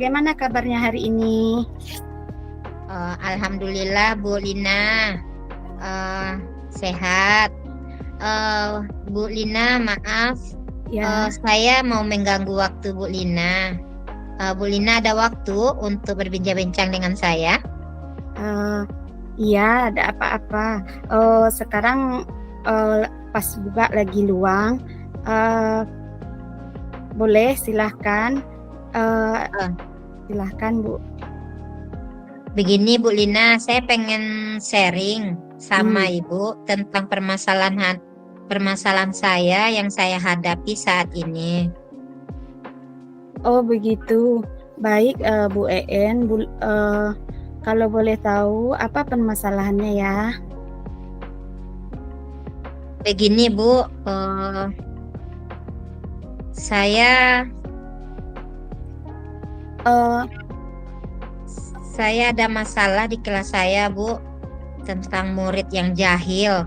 bagaimana kabarnya hari ini? Alhamdulillah Bu Lina, sehat. Bu Lina, maaf, Ya, saya mau mengganggu waktu Bu Lina. Bu Lina ada waktu untuk berbincang-bincang dengan saya? iya, ada apa-apa. Sekarang pas juga lagi luang. Eh, Boleh, silahkan. Eh, Silahkan, Bu. Begini Bu Lina, saya pengen sharing sama Hmm. Ibu tentang permasalahan saya yang saya hadapi saat ini. Oh, begitu. Baik, Bu En. Kalau boleh tahu apa permasalahannya ya? Begini Bu, saya Eh, Saya ada masalah di kelas saya, Bu, tentang murid yang jahil.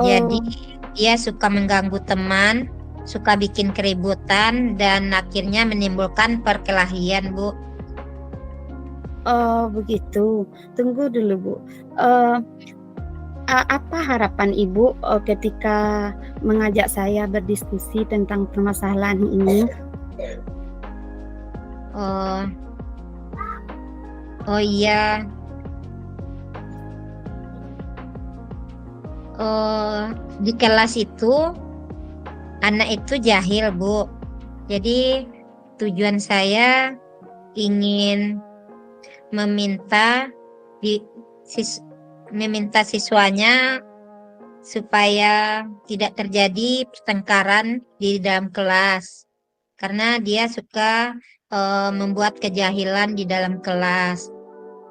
Jadi oh, dia suka mengganggu teman, suka bikin keributan, dan akhirnya menimbulkan perkelahian, Bu. oh, begitu. Tunggu dulu, Bu. Eh, Apa harapan Ibu ketika mengajak saya berdiskusi tentang permasalahan ini? Oh, oh iya, di kelas itu anak itu jahil, Bu. Jadi tujuan saya ingin meminta di sis- meminta siswanya supaya tidak terjadi pertengkaran di dalam kelas karena dia suka membuat kejahilan di dalam kelas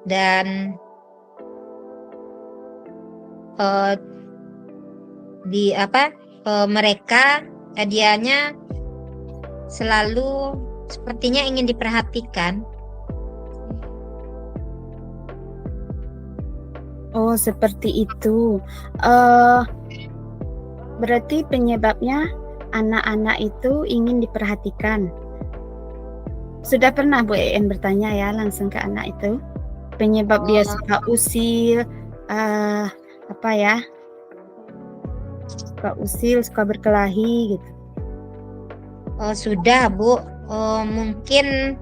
dan eh, di apa mereka dianya selalu sepertinya ingin diperhatikan. Oh, seperti itu. Eh, Berarti penyebabnya anak-anak itu ingin diperhatikan. Sudah pernah Bu En bertanya ya langsung ke anak itu? Penyebab dia Oh, suka usil, apa ya? Suka usil, suka berkelahi gitu. sudah Bu. Mungkin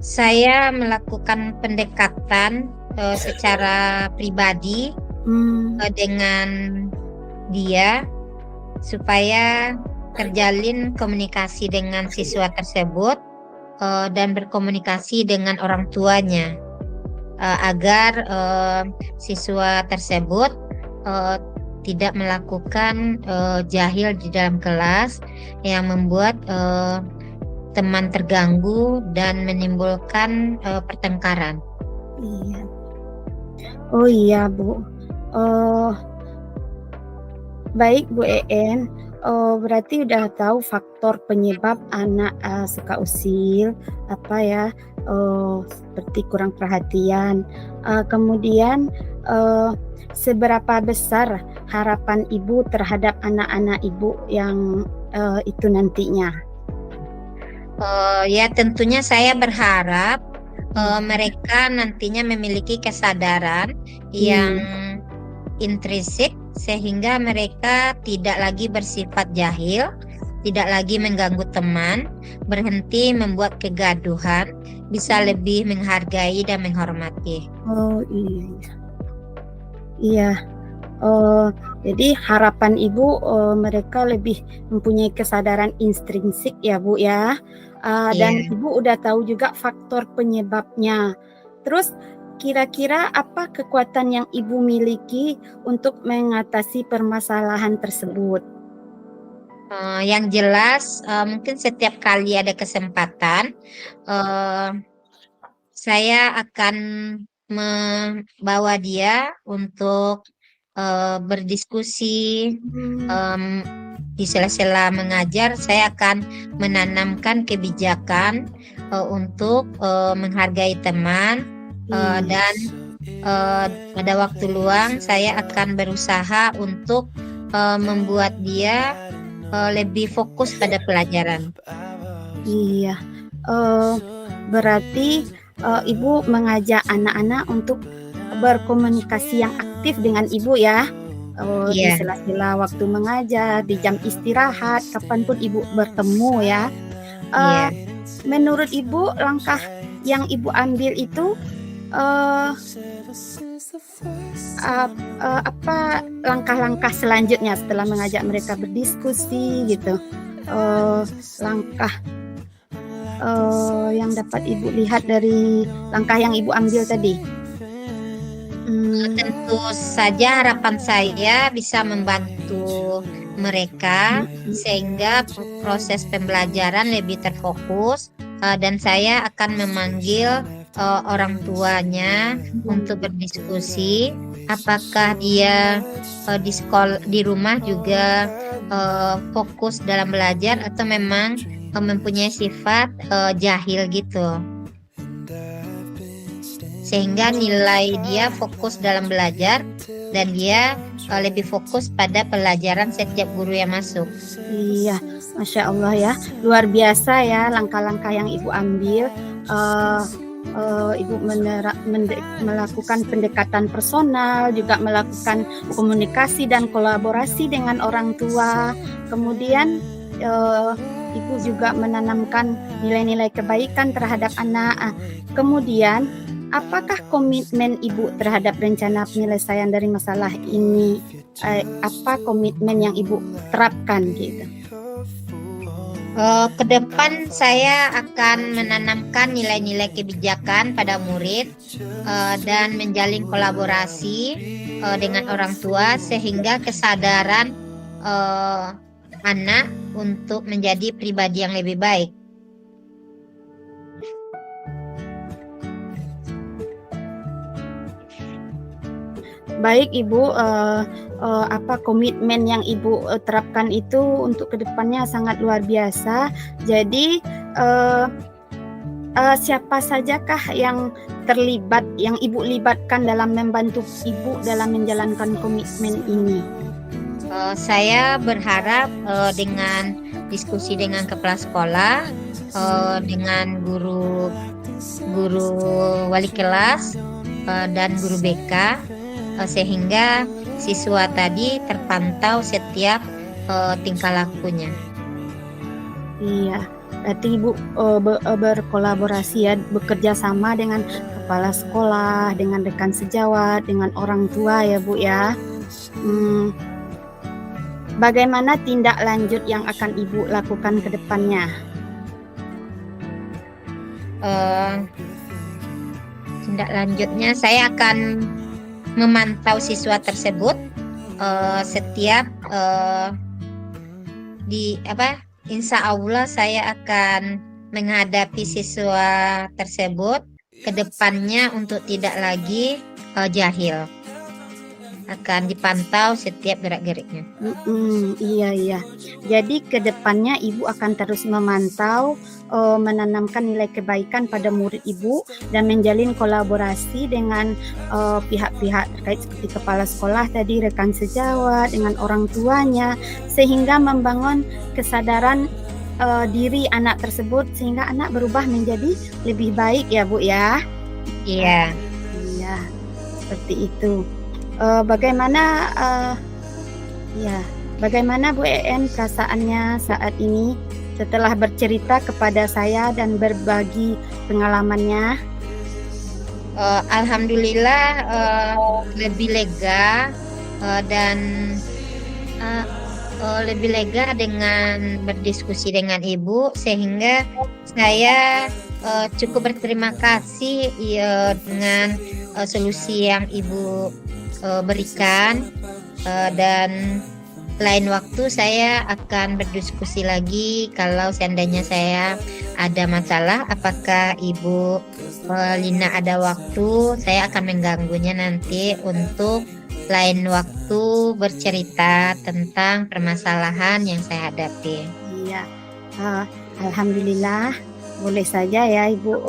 saya melakukan pendekatan secara pribadi dengan dia supaya terjalin komunikasi dengan siswa tersebut dan berkomunikasi dengan orang tuanya agar siswa tersebut eh, tidak melakukan jahil di dalam kelas yang membuat teman terganggu dan menimbulkan pertengkaran. Iya. Oh iya Bu. Oh, baik Bu En. Oh, berarti udah tahu faktor penyebab anak suka usil, apa ya? Oh, seperti kurang perhatian. Kemudian seberapa besar harapan Ibu terhadap anak-anak Ibu yang itu nantinya? Ya tentunya saya berharap mereka nantinya memiliki kesadaran yang intrinsik sehingga mereka tidak lagi bersifat jahil, tidak lagi mengganggu teman, berhenti membuat kegaduhan, bisa lebih menghargai dan menghormati. Oh iya, iya. Oh, jadi harapan Ibu mereka lebih mempunyai kesadaran intrinsik ya Bu ya. Dan Iya. Ibu udah tahu juga faktor penyebabnya. Terus kira-kira apa kekuatan yang Ibu miliki untuk mengatasi permasalahan tersebut? Yang jelas mungkin setiap kali ada kesempatan eh, saya akan membawa dia untuk berdiskusi di sela-sela mengajar. Saya akan menanamkan kebijakan untuk menghargai teman dan pada waktu luang saya akan berusaha untuk membuat dia lebih fokus pada pelajaran. Iya. Eh, berarti Ibu mengajak anak-anak untuk berkomunikasi yang aktif dengan Ibu ya. Di Iya, sela-sela waktu mengajar, di jam istirahat, kapanpun Ibu bertemu ya. iya. Menurut Ibu langkah yang Ibu ambil itu eh, apa langkah-langkah selanjutnya setelah mengajak mereka berdiskusi gitu? Langkah yang dapat Ibu lihat dari langkah yang Ibu ambil tadi. Tentu saja harapan saya bisa membantu mereka sehingga proses pembelajaran lebih terfokus, dan saya akan memanggil orang tuanya untuk berdiskusi apakah dia di rumah juga fokus dalam belajar atau memang mempunyai sifat jahil gitu, sehingga nilai dia fokus dalam belajar dan dia lebih fokus pada pelajaran setiap guru yang masuk. Iya, Masya Allah ya, luar biasa ya langkah-langkah yang Ibu ambil. Ibu melakukan pendekatan personal, juga melakukan komunikasi dan kolaborasi dengan orang tua. Kemudian Ibu juga menanamkan nilai-nilai kebaikan terhadap anak. Kemudian apakah komitmen Ibu terhadap rencana penyelesaian dari masalah ini? Apa komitmen yang Ibu terapkan gitu? Ke depan saya akan menanamkan nilai-nilai kebijakan pada murid dan menjalin kolaborasi dengan orang tua sehingga kesadaran anak untuk menjadi pribadi yang lebih baik. Baik Ibu, apa komitmen yang Ibu terapkan itu untuk kedepannya sangat luar biasa. Jadi siapa sajakah yang terlibat, yang Ibu libatkan dalam membantu Ibu dalam menjalankan komitmen ini? Saya berharap dengan diskusi dengan kepala sekolah, dengan guru wali kelas dan guru BK, sehingga siswa tadi terpantau setiap tingkah lakunya. Iya, berarti Ibu berkolaborasi ya, bekerja sama dengan kepala sekolah, dengan rekan sejawat, dengan orang tua ya Bu ya. Bagaimana tindak lanjut yang akan Ibu lakukan ke depannya? Tindak lanjutnya saya akan memantau siswa tersebut setiap insya Allah saya akan menghadapi siswa tersebut ke depannya untuk tidak lagi jahil. Akan dipantau setiap gerak-geriknya. Iya. Jadi ke depannya Ibu akan terus memantau, menanamkan nilai kebaikan pada murid Ibu dan menjalin kolaborasi dengan pihak-pihak terkait seperti kepala sekolah tadi, rekan sejawat, dengan orang tuanya, sehingga membangun kesadaran diri anak tersebut sehingga anak berubah menjadi lebih baik ya Bu ya. Iya. Iya, seperti itu. Bagaimana Bu EN perasaannya saat ini setelah bercerita kepada saya dan berbagi pengalamannya? Alhamdulillah lebih lega dan lebih lega dengan berdiskusi dengan Ibu, sehingga saya cukup berterima kasih dengan solusi yang Ibu berikan, dan lain waktu saya akan berdiskusi lagi kalau seandainya saya ada masalah. Apakah Ibu Lina ada waktu, saya akan mengganggunya nanti untuk lain waktu bercerita tentang permasalahan yang saya hadapi. Iya, alhamdulillah. Boleh saja ya Ibu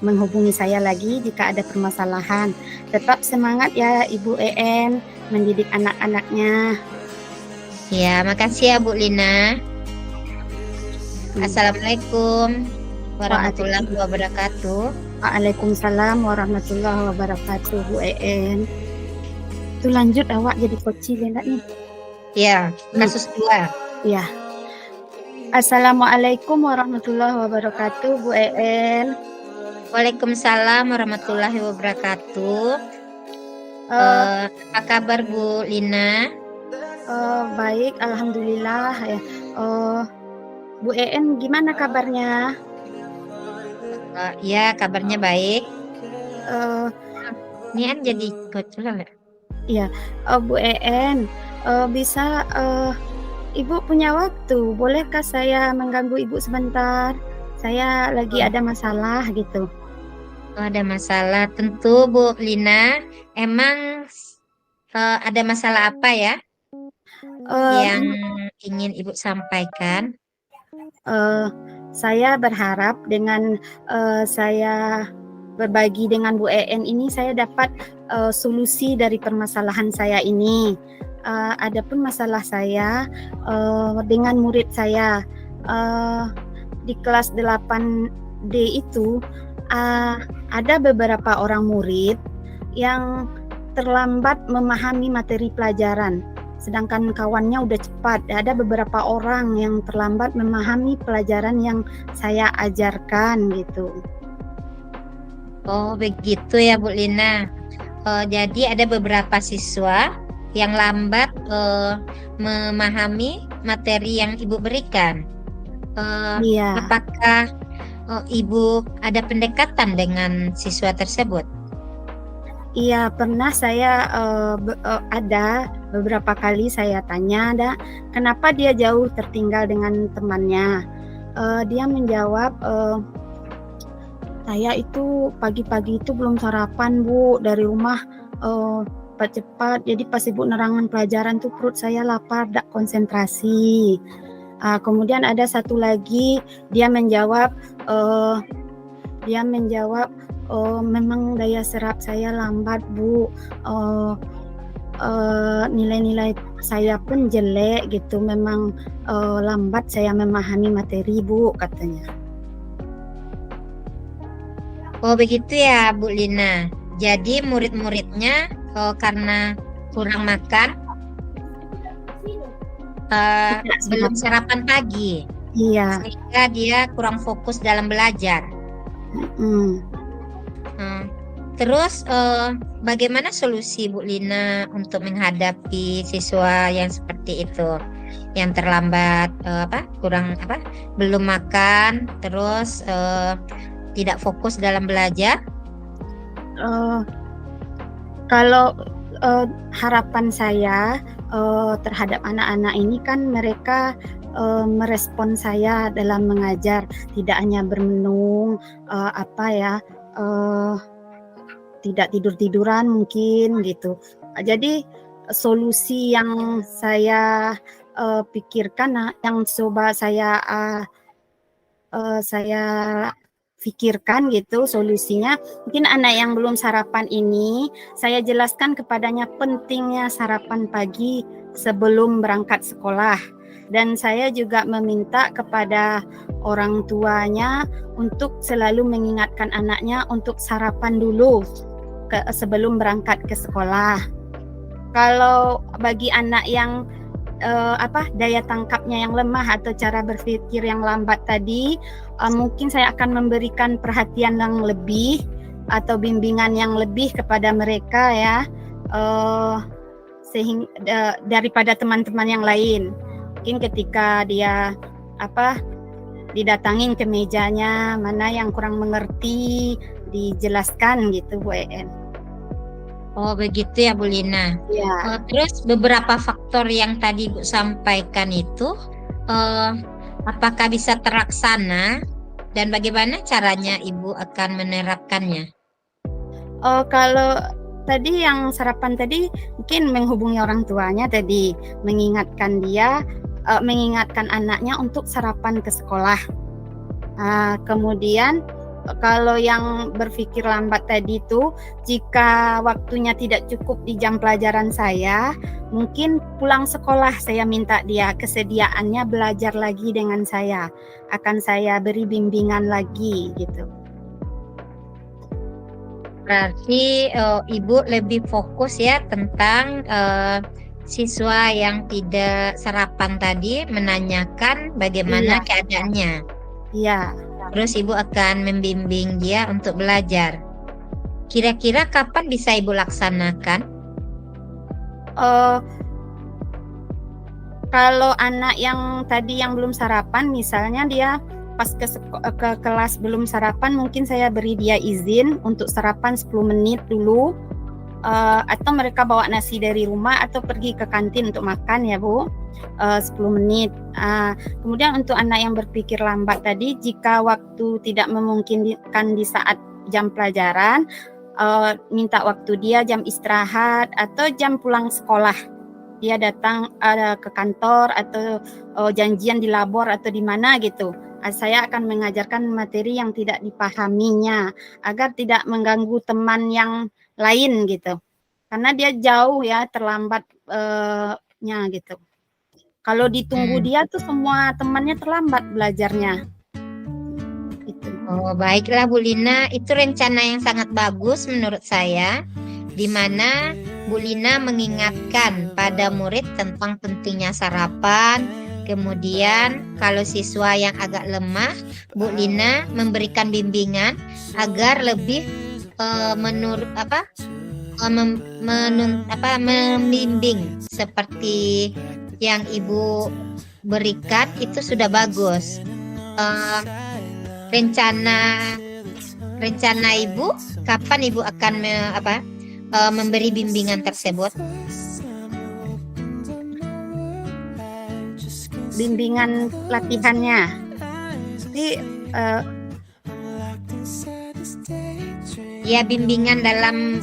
menghubungi saya lagi jika ada permasalahan. Tetap semangat ya Ibu EN mendidik anak-anaknya. Ya, makasih ya Bu Lina. Assalamualaikum. warahmatullahi wabarakatuh. Waalaikumsalam warahmatullahi wabarakatuh, Bu EN. Itu lanjut awak jadi koci nih. Ya, kasus 2. Ya. Assalamualaikum warahmatullahi wabarakatuh, Bu EN. Waalaikumsalam warahmatullahi wabarakatuh. Apa kabar Bu Lina? Baik, alhamdulillah ya. Bu EN gimana kabarnya? Ya, kabarnya baik. Nian jadi coach lah. Iya, Bu EN, bisa Ibu punya waktu, bolehkah saya mengganggu Ibu sebentar? Saya lagi ada masalah gitu. Ada masalah, tentu Bu Lina. Emang ada masalah apa ya yang ingin Ibu sampaikan? Saya berharap dengan saya berbagi dengan Bu EN ini saya dapat solusi dari permasalahan saya ini. Adapun masalah saya dengan murid saya di kelas 8D itu ada beberapa orang murid yang terlambat memahami materi pelajaran. Sedangkan kawannya udah cepat. Ada beberapa orang yang terlambat memahami pelajaran yang saya ajarkan gitu. Oh, begitu ya Bu Lina. Jadi ada beberapa siswa yang lambat memahami materi yang Ibu berikan. Iya. Apakah Ibu ada pendekatan dengan siswa tersebut? Iya, pernah saya ada beberapa kali saya tanya, kenapa dia jauh tertinggal dengan temannya. Dia menjawab, saya itu pagi-pagi itu belum sarapan Bu, dari rumah cepat-cepat, jadi pas Ibu nerangan pelajaran tuh perut saya lapar, tak konsentrasi. Kemudian ada satu lagi, dia menjawab, memang daya serap saya lambat Bu, nilai-nilai saya pun jelek gitu, memang lambat saya memahami materi Bu, katanya. Oh begitu ya Bu Lina. Jadi murid-muridnya karena kurang makan, belum sarapan pagi. Iya. Sehingga dia kurang fokus dalam belajar. Terus bagaimana solusi Bu Lina untuk menghadapi siswa yang seperti itu, yang terlambat belum makan, terus tidak fokus dalam belajar? Kalau harapan saya terhadap anak-anak ini kan mereka merespon saya dalam mengajar, tidak hanya bermenung, tidak tidur-tiduran mungkin gitu. Jadi solusi yang saya pikirkan, yang coba saya pikirkan gitu solusinya, mungkin anak yang belum sarapan ini saya jelaskan kepadanya pentingnya sarapan pagi sebelum berangkat sekolah, dan saya juga meminta kepada orang tuanya untuk selalu mengingatkan anaknya untuk sarapan dulu sebelum berangkat ke sekolah. Kalau bagi anak yang daya tangkapnya yang lemah atau cara berpikir yang lambat tadi, mungkin saya akan memberikan perhatian yang lebih atau bimbingan yang lebih kepada mereka ya, sehingga daripada teman-teman yang lain. Mungkin ketika dia didatangin ke mejanya, mana yang kurang mengerti dijelaskan gitu Bu EN. Oh begitu ya Bu Lina. Ya. Terus beberapa faktor yang tadi Bu sampaikan itu, apakah bisa terlaksana dan bagaimana caranya Ibu akan menerapkannya? Kalau tadi yang sarapan tadi mungkin menghubungi orang tuanya tadi, mengingatkan anaknya untuk sarapan ke sekolah. Kemudian kalau yang berpikir lambat tadi itu, jika waktunya tidak cukup di jam pelajaran saya, mungkin pulang sekolah saya minta dia kesediaannya belajar lagi dengan saya. Akan saya beri bimbingan lagi gitu. Berarti Ibu lebih fokus ya tentang siswa yang tidak sarapan tadi, menanyakan bagaimana Iya. keadaannya. Iya. Terus Ibu akan membimbing dia untuk belajar. Kira-kira kapan bisa Ibu laksanakan? Kalau anak yang tadi yang belum sarapan, misalnya dia pas ke kelas belum sarapan, mungkin saya beri dia izin untuk sarapan 10 menit dulu, atau mereka bawa nasi dari rumah atau pergi ke kantin untuk makan ya Bu, 10 menit. Kemudian untuk anak yang berpikir lambat tadi, jika waktu tidak memungkinkan di saat jam pelajaran, minta waktu dia jam istirahat atau jam pulang sekolah. Dia datang ke kantor atau janjian di labor atau di mana gitu. Saya akan mengajarkan materi yang tidak dipahaminya agar tidak mengganggu teman yang lain gitu. Karena dia jauh ya, terlambatnya gitu. Kalau ditunggu dia tuh semua temannya terlambat belajarnya. Gitu. Oh, baiklah Bu Lina, itu rencana yang sangat bagus menurut saya, di mana Bu Lina mengingatkan pada murid tentang pentingnya sarapan. Kemudian kalau siswa yang agak lemah, Bu Lina memberikan bimbingan agar lebih membimbing seperti yang Ibu berikan itu sudah bagus. Rencana Ibu kapan Ibu akan memberi bimbingan tersebut? Bimbingan latihannya. Jadi ya, bimbingan dalam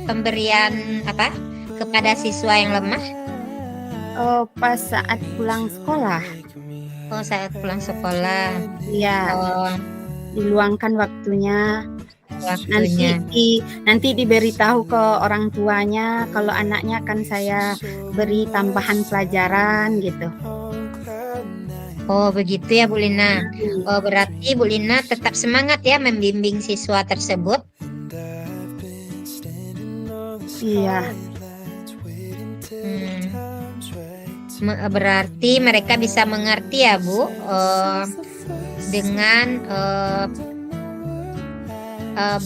pemberian kepada siswa yang lemah. Pas saat pulang sekolah. Oh, saat pulang sekolah. Iya. Diluangkan waktunya. Waktunya. Nanti diberitahu ke orang tuanya kalau anaknya akan saya beri tambahan pelajaran gitu. Oh, begitu ya Bu Lina. Oh, berarti Bu Lina tetap semangat ya membimbing siswa tersebut. Iya. Berarti mereka bisa mengerti ya Bu, dengan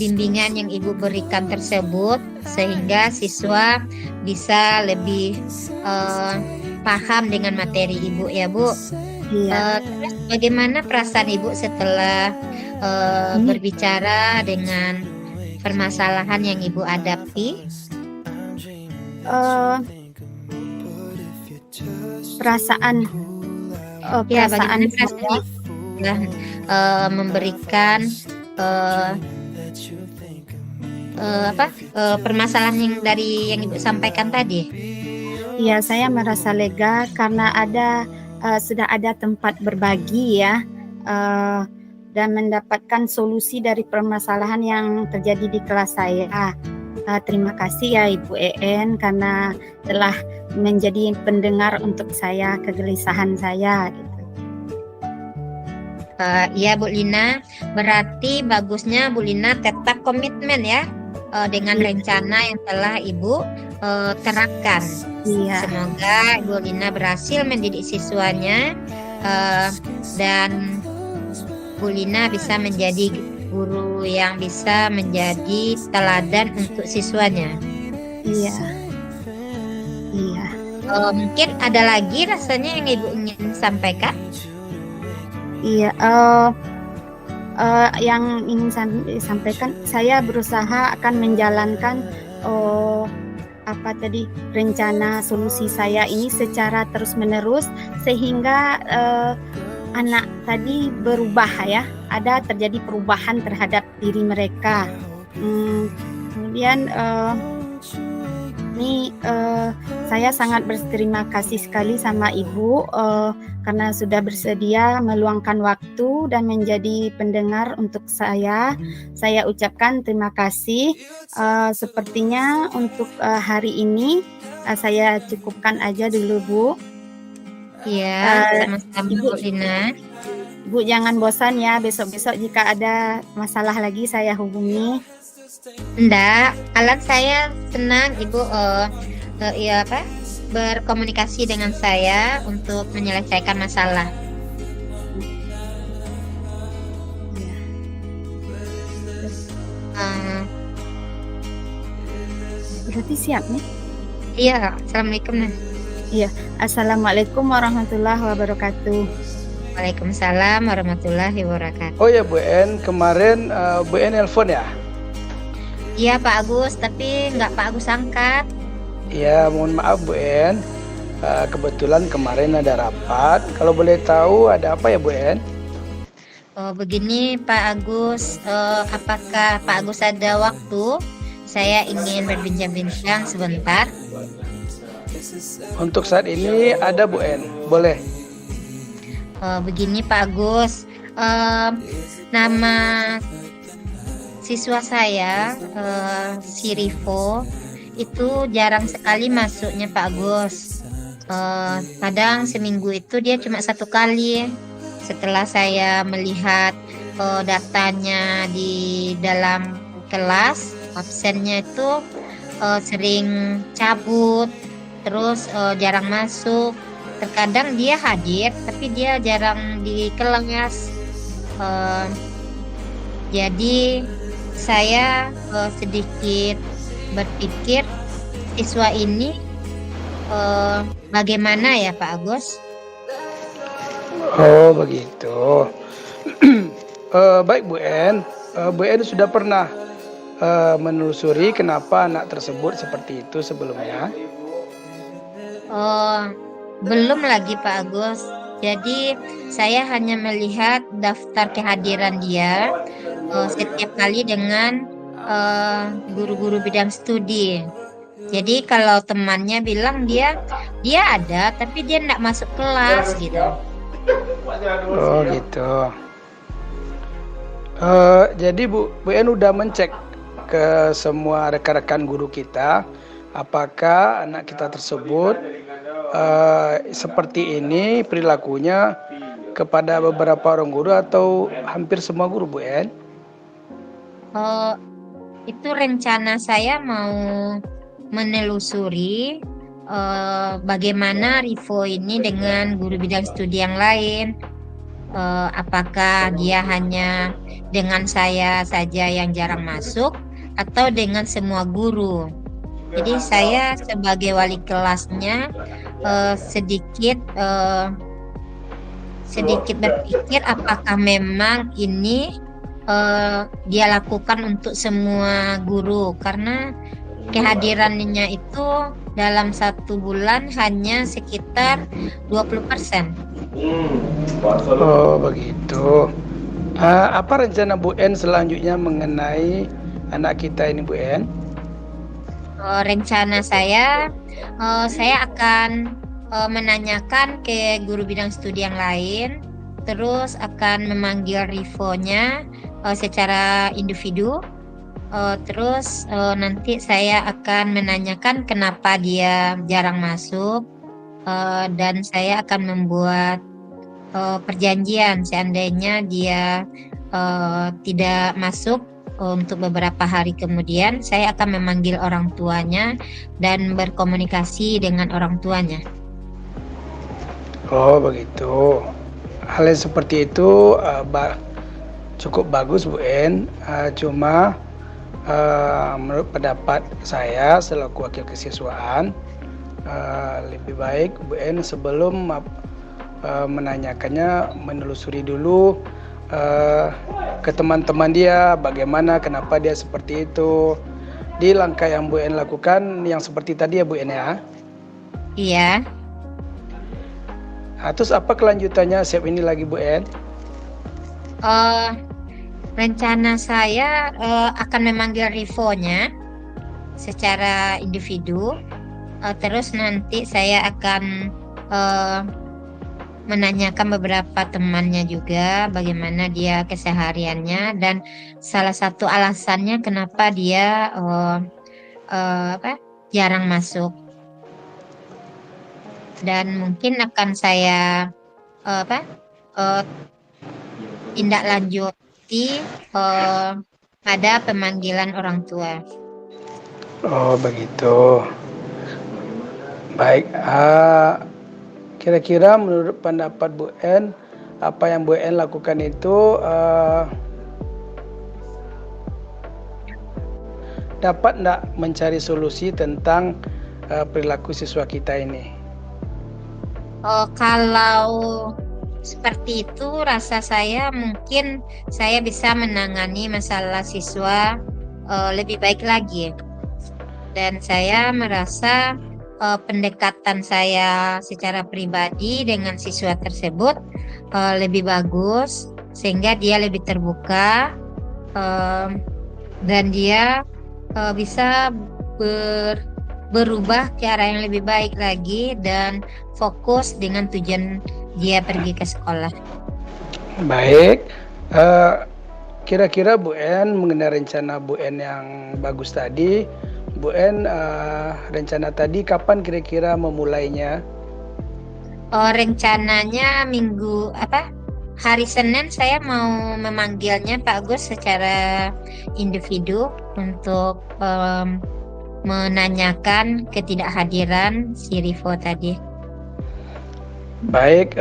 bimbingan yang Ibu berikan tersebut, sehingga siswa bisa lebih paham dengan materi Ibu ya Bu. Iya. Terus bagaimana perasaan Ibu setelah berbicara dengan permasalahan yang Ibu hadapi? Perasaan bagaimana perasaan memberikan permasalahan yang Ibu sampaikan tadi? Ya, saya merasa lega karena sudah ada tempat berbagi ya, dan mendapatkan solusi dari permasalahan yang terjadi di kelas saya. Terima kasih ya Ibu EN karena telah menjadi pendengar untuk saya, kegelisahan saya gitu. Ya Bu Lina, berarti bagusnya Bu Lina tetap komitmen ya dengan rencana yang telah Ibu terapkan. Iya. Semoga Bu Lina berhasil mendidik siswanya dan Bu Lina bisa menjadi guru yang bisa menjadi teladan untuk siswanya. Iya. Iya. Mungkin ada lagi rasanya yang Ibu ingin sampaikan? Iya, yang ingin saya sampaikan, saya berusaha akan menjalankan rencana solusi saya ini secara terus-menerus sehingga anak tadi berubah ya, terjadi perubahan terhadap diri mereka. Kemudian saya sangat berterima kasih sekali sama Ibu karena sudah bersedia meluangkan waktu dan menjadi pendengar untuk saya. Saya ucapkan terima kasih. Sepertinya untuk hari ini saya cukupkan aja dulu, Bu. Iya, Eh, sama-sama Ibu, Bu Lina. Ibu jangan bosan ya, besok-besok jika ada masalah lagi saya hubungi. Enggak, Alan saya senang Ibu ya apa berkomunikasi dengan saya untuk menyelesaikan masalah. Ya. Terus, Eh, berarti siap nih? iya, Assalamualaikum. Iya. Assalamualaikum warahmatullahi wabarakatuh. Waalaikumsalam warahmatullahi wabarakatuh. Oh ya Bu En, kemarin Bu En nelpon ya? Iya Pak Agus, tapi nggak Pak Agus angkat. Iya, mohon maaf Bu En. Kebetulan kemarin ada rapat. Kalau boleh tahu ada apa ya Bu En? Oh, begini Pak Agus, apakah Pak Agus ada waktu? Saya ingin berbincang-bincang sebentar. Untuk saat ini ada Bu En, boleh. Begini Pak Agus, nama siswa saya, si Rivo, itu jarang sekali masuknya Pak Agus. Kadang seminggu itu dia cuma 1 kali. Setelah saya melihat datanya di dalam kelas, absennya itu sering cabut, terus jarang masuk. Terkadang dia hadir, tapi dia jarang di kelas. Jadi saya sedikit berpikir siswa ini bagaimana ya Pak Agus? Oh begitu. Baik Bu En, Bu En sudah pernah menelusuri kenapa anak tersebut seperti itu sebelumnya? Belum lagi Pak Agus. Jadi saya hanya melihat daftar kehadiran dia setiap kali dengan guru-guru bidang studi. Jadi kalau temannya bilang dia ada, tapi dia tidak masuk kelas gitu. Oh gitu. Jadi Bu En udah mencek ke semua rekan-rekan guru kita, apakah anak kita tersebut seperti ini perilakunya kepada beberapa orang guru atau hampir semua guru Bu En? Itu rencana saya mau menelusuri bagaimana Rivo ini dengan guru bidang studi yang lain. Apakah dia hanya dengan saya saja yang jarang masuk atau dengan semua guru. Jadi saya sebagai wali kelasnya sedikit berpikir apakah memang ini dia lakukan untuk semua guru, karena kehadirannya itu dalam 1 bulan hanya sekitar 20%. Oh begitu. Apa rencana Bu En selanjutnya mengenai anak kita ini Bu En? Rencana saya akan menanyakan ke guru bidang studi yang lain, terus akan memanggil Rivo-nya secara individu, terus nanti saya akan menanyakan kenapa dia jarang masuk, dan saya akan membuat perjanjian seandainya dia tidak masuk untuk beberapa hari kemudian, saya akan memanggil orang tuanya dan berkomunikasi dengan orang tuanya. Oh begitu. Hal yang seperti itu cukup bagus Bu En. Cuma menurut pendapat saya selaku wakil kesiswaan, lebih baik Bu En sebelum menanyakannya menelusuri dulu ke teman-teman dia, bagaimana, kenapa dia seperti itu. Di langkah yang Bu En lakukan yang seperti tadi ya Bu En ya. Iya. Terus apa kelanjutannya siap ini lagi Bu En? Rencana saya akan memanggil Rivo-nya secara individu, terus nanti saya akan menanyakan beberapa temannya juga bagaimana dia kesehariannya dan salah satu alasannya kenapa dia jarang masuk. dan mungkin akan saya apa tindak lanjuti pada pemanggilan orang tua. Oh begitu. Baik, kira-kira menurut pendapat Bu En, apa yang Bu En lakukan itu dapat tidak mencari solusi tentang perilaku siswa kita ini? Kalau seperti itu, rasa saya mungkin saya bisa menangani masalah siswa lebih baik lagi. Dan saya merasa pendekatan saya secara pribadi dengan siswa tersebut lebih bagus, sehingga dia lebih terbuka dan dia bisa berubah ke arah yang lebih baik lagi dan fokus dengan tujuan dia pergi ke sekolah. Baik, kira-kira Bu En mengenai rencana Bu En yang bagus tadi, Bu En rencana tadi kapan kira-kira memulainya? Rencananya hari Senin saya mau memanggilnya Pak Agus secara individu untuk menanyakan ketidakhadiran si Rivo tadi. Baik,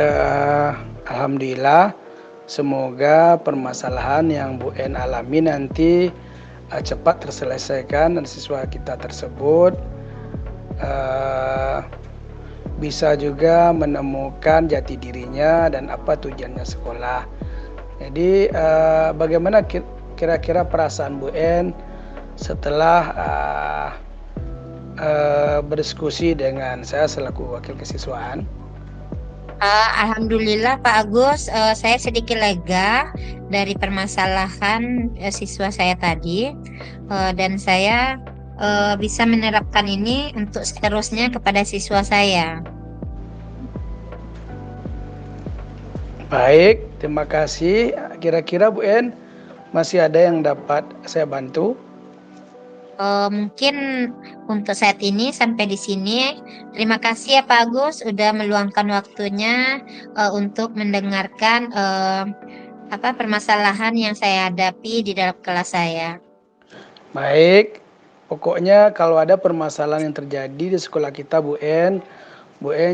alhamdulillah. Semoga permasalahan yang Bu En alami nanti cepat terselesaikan dan siswa kita tersebut bisa juga menemukan jati dirinya dan apa tujuannya sekolah. Jadi bagaimana kira-kira perasaan Bu En setelah berdiskusi dengan saya selaku wakil kesiswaan? Alhamdulillah Pak Agus, saya sedikit lega dari permasalahan siswa saya tadi, dan saya bisa menerapkan ini untuk seterusnya kepada siswa saya. Baik, terima kasih. Kira-kira Bu En masih ada yang dapat saya bantu? Mungkin untuk saat ini sampai di sini. Terima kasih ya Pak Agus udah meluangkan waktunya untuk mendengarkan permasalahan yang saya hadapi di dalam kelas saya. Baik, pokoknya kalau ada permasalahan yang terjadi di sekolah kita Bu En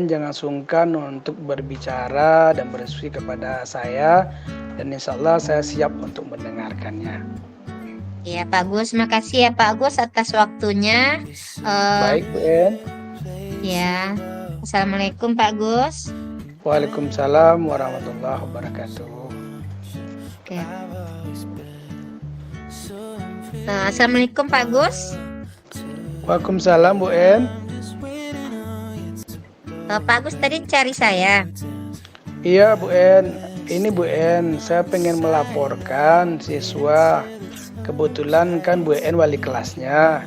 jangan sungkan untuk berbicara dan berdiskusi kepada saya, dan insya Allah saya siap untuk mendengarkannya. Ya Pak Agus, makasih ya Pak Agus atas waktunya. Baik Bu En. Ya, Assalamualaikum Pak Gus. Waalaikumsalam warahmatullahi wabarakatuh. Oke. Assalamualaikum Pak Gus. Waalaikumsalam Bu En. Pak Gus tadi cari saya. Iya Bu En, ini Bu En, saya pengen melaporkan siswa. Kebetulan kan Bu En wali kelasnya.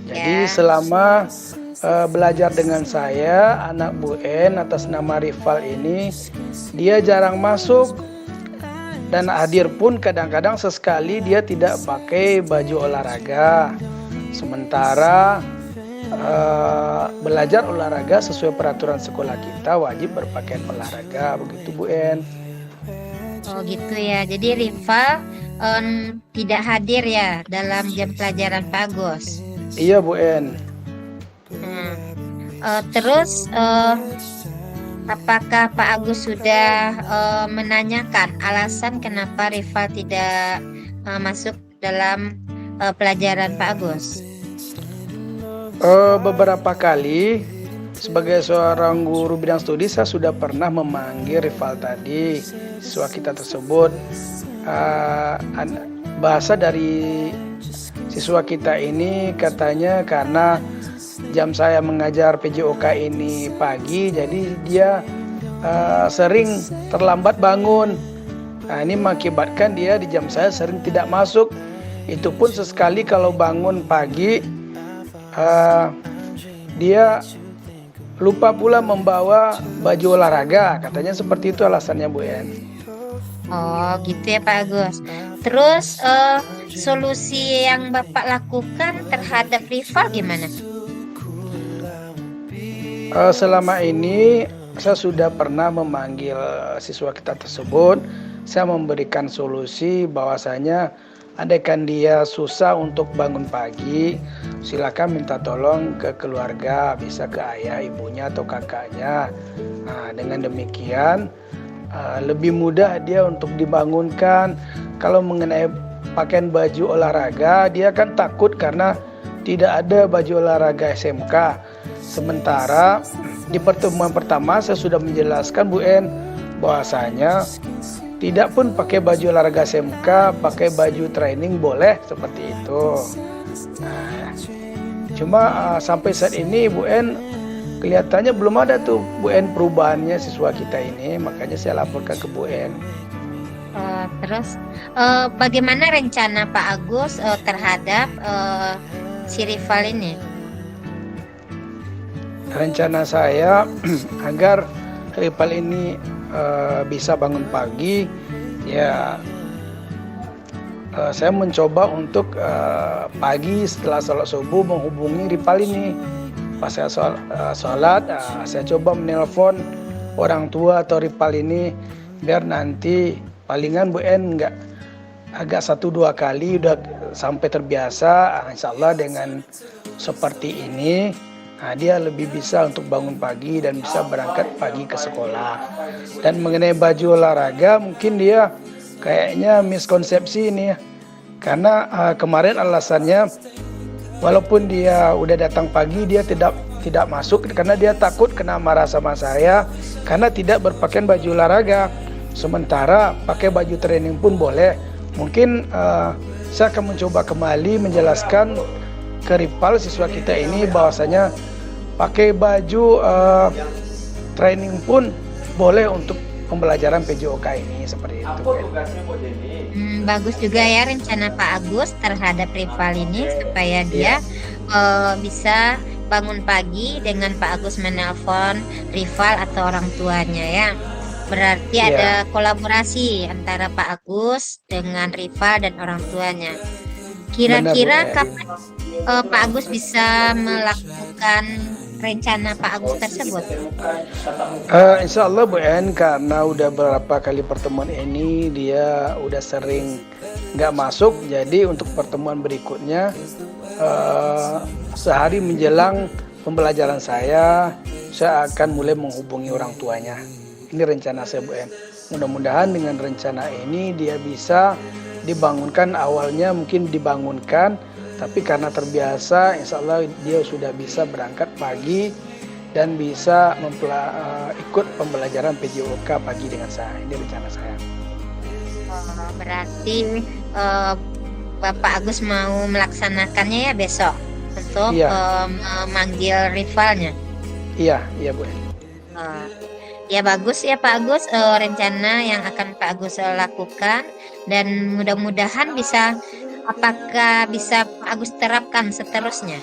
Jadi selama belajar dengan saya, anak Bu En atas nama Rival ini dia jarang masuk, dan hadir pun kadang-kadang sesekali dia tidak pakai baju olahraga. Sementara belajar olahraga sesuai peraturan sekolah kita wajib berpakaian olahraga, begitu Bu En. Oh gitu ya, jadi Rival tidak hadir ya dalam jam pelajaran Pak Agus. Iya Bu En. Terus apakah Pak Agus sudah menanyakan alasan kenapa Rival tidak masuk dalam pelajaran Pak Agus? Beberapa kali sebagai seorang guru bidang studi saya sudah pernah memanggil Rival tadi, siswa kita tersebut. Bahasa dari siswa kita ini katanya karena jam saya mengajar PJOK ini pagi, jadi dia sering terlambat bangun. Nah, ini mengakibatkan dia di jam saya sering tidak masuk. Itu pun sesekali kalau bangun pagi dia lupa pula membawa baju olahraga, katanya seperti itu alasannya Bu En. Oh gitu ya Pak Agus. Terus solusi yang Bapak lakukan terhadap Rival gimana? Selama ini saya sudah pernah memanggil siswa kita tersebut. Saya memberikan solusi bahwasanya andaikan dia susah untuk bangun pagi, silakan minta tolong ke keluarga, bisa ke ayah, ibunya atau kakaknya. Nah, dengan demikian lebih mudah dia untuk dibangunkan. Kalau mengenai pakaian baju olahraga, dia kan takut karena tidak ada baju olahraga SMK. Sementara di pertemuan pertama saya sudah menjelaskan Bu En bahwasanya tidak pun pakai baju olahraga SMK, pakai baju training boleh seperti itu. Nah, cuma sampai saat ini Bu En kelihatannya belum ada tuh Bu En perubahannya siswa kita ini, makanya saya laporkan ke Bu En. Terus bagaimana rencana Pak Agus terhadap si rival ini? Rencana saya agar rival ini bisa bangun pagi, ya saya mencoba untuk pagi setelah sholat subuh menghubungi rival ini. Pas saya sholat, saya coba menelpon orang tua atau rival ini biar nanti palingan Bu En nggak agak 1-2 kali udah sampai terbiasa. Insya Allah dengan seperti ini dia lebih bisa untuk bangun pagi dan bisa berangkat pagi ke sekolah. Dan mengenai baju olahraga mungkin dia kayaknya miskonsepsi ini ya. Karena kemarin alasannya walaupun dia udah datang pagi dia tidak masuk karena dia takut kena marah sama saya karena tidak berpakaian baju olahraga. Sementara pakai baju training pun boleh. Mungkin saya akan mencoba kembali menjelaskan ke rival siswa kita ini bahwasanya pakai baju training pun boleh untuk pembelajaran PJOK ini seperti itu. Bagus juga ya rencana Pak Agus terhadap rival ini supaya dia bisa bangun pagi dengan Pak Agus menelpon rival atau orang tuanya ya. Berarti ada kolaborasi antara Pak Agus dengan rival dan orang tuanya. Kira-kira kapan Pak Agus bisa melakukan rencana Pak Agus tersebut? Insya Allah Bu En, karena udah beberapa kali pertemuan ini dia udah sering nggak masuk, jadi untuk pertemuan berikutnya sehari menjelang pembelajaran saya akan mulai menghubungi orang tuanya. Ini rencana saya Bu En. Mudah-mudahan dengan rencana ini dia bisa dibangunkan, awalnya mungkin dibangunkan, tapi karena terbiasa insya Allah dia sudah bisa berangkat pagi dan bisa ikut pembelajaran PJOK pagi dengan saya. Ini rencana saya. Berarti Bapak Agus mau melaksanakannya ya besok untuk memanggil rivalnya. Iya Bu En. Ya bagus ya Pak Agus, rencana yang akan Pak Agus lakukan dan mudah-mudahan apakah bisa Pak Agus terapkan seterusnya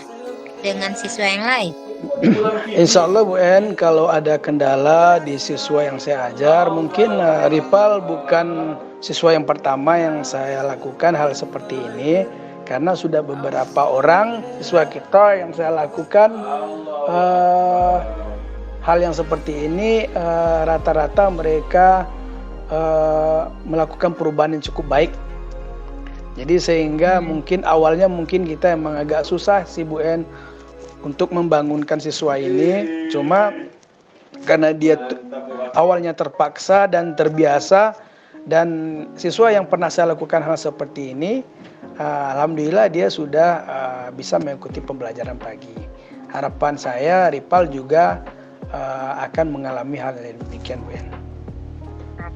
dengan siswa yang lain? Insya Allah Bu En, kalau ada kendala di siswa yang saya ajar, mungkin rival bukan siswa yang pertama yang saya lakukan hal seperti ini, karena sudah beberapa orang siswa kita yang saya lakukan hal yang seperti ini. Rata-rata mereka melakukan perubahan yang cukup baik. Jadi sehingga mungkin awalnya kita emang agak susah sih Bu En untuk membangunkan siswa ini. Cuma karena dia awalnya terpaksa dan terbiasa, dan siswa yang pernah saya lakukan hal seperti ini, alhamdulillah dia sudah bisa mengikuti pembelajaran pagi. Harapan saya rival juga akan mengalami hal yang demikian Bu En.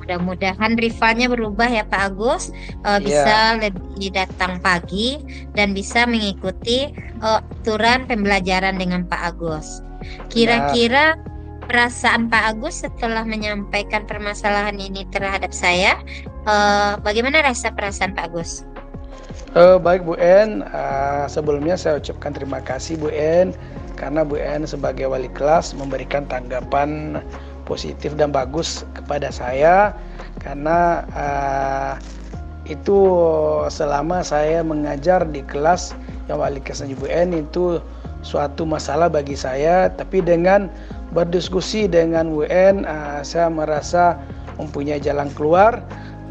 Mudah-mudahan rivalnya berubah ya Pak Agus, bisa lebih datang pagi dan bisa mengikuti aturan pembelajaran dengan Pak Agus. Kira-kira perasaan Pak Agus setelah menyampaikan permasalahan ini terhadap saya, bagaimana rasa perasaan Pak Agus? Baik Bu En, sebelumnya saya ucapkan terima kasih Bu En, karena Bu En sebagai wali kelas memberikan tanggapan positif dan bagus kepada saya, karena itu selama saya mengajar di kelas yang wali kelasnya Bu En itu suatu masalah bagi saya, tapi dengan berdiskusi dengan Bu En, saya merasa mempunyai jalan keluar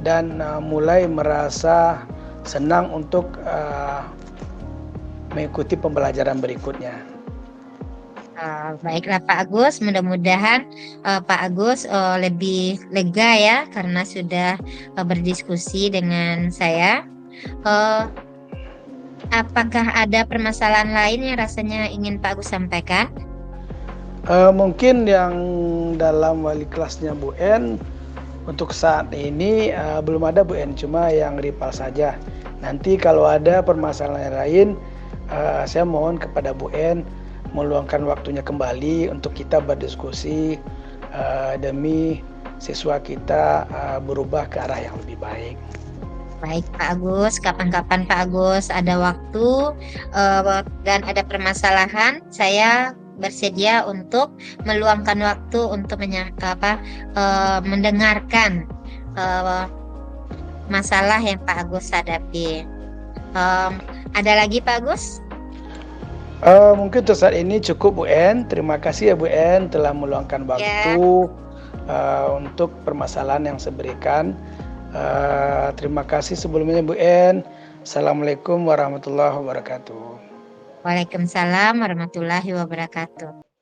dan mulai merasa senang untuk mengikuti pembelajaran berikutnya. Baiklah Pak Agus, mudah-mudahan Pak Agus lebih lega ya karena sudah berdiskusi dengan saya. Apakah ada permasalahan lain yang rasanya ingin Pak Agus sampaikan? Mungkin yang dalam wali kelasnya Bu En untuk saat ini belum ada Bu En, cuma yang rival saja. Nanti kalau ada permasalahan lain, saya mohon kepada Bu En meluangkan waktunya kembali untuk kita berdiskusi demi siswa kita berubah ke arah yang lebih baik. Baik Pak Agus, kapan-kapan Pak Agus ada waktu dan ada permasalahan, saya bersedia untuk meluangkan waktu untuk mendengarkan masalah yang Pak Agus hadapi. Ada lagi Pak Agus? Mungkin untuk saat ini cukup Bu En. Terima kasih ya Bu En telah meluangkan waktu untuk permasalahan yang saya berikan. Terima kasih sebelumnya Bu En. Assalamualaikum warahmatullahi wabarakatuh. Waalaikumsalam warahmatullahi wabarakatuh.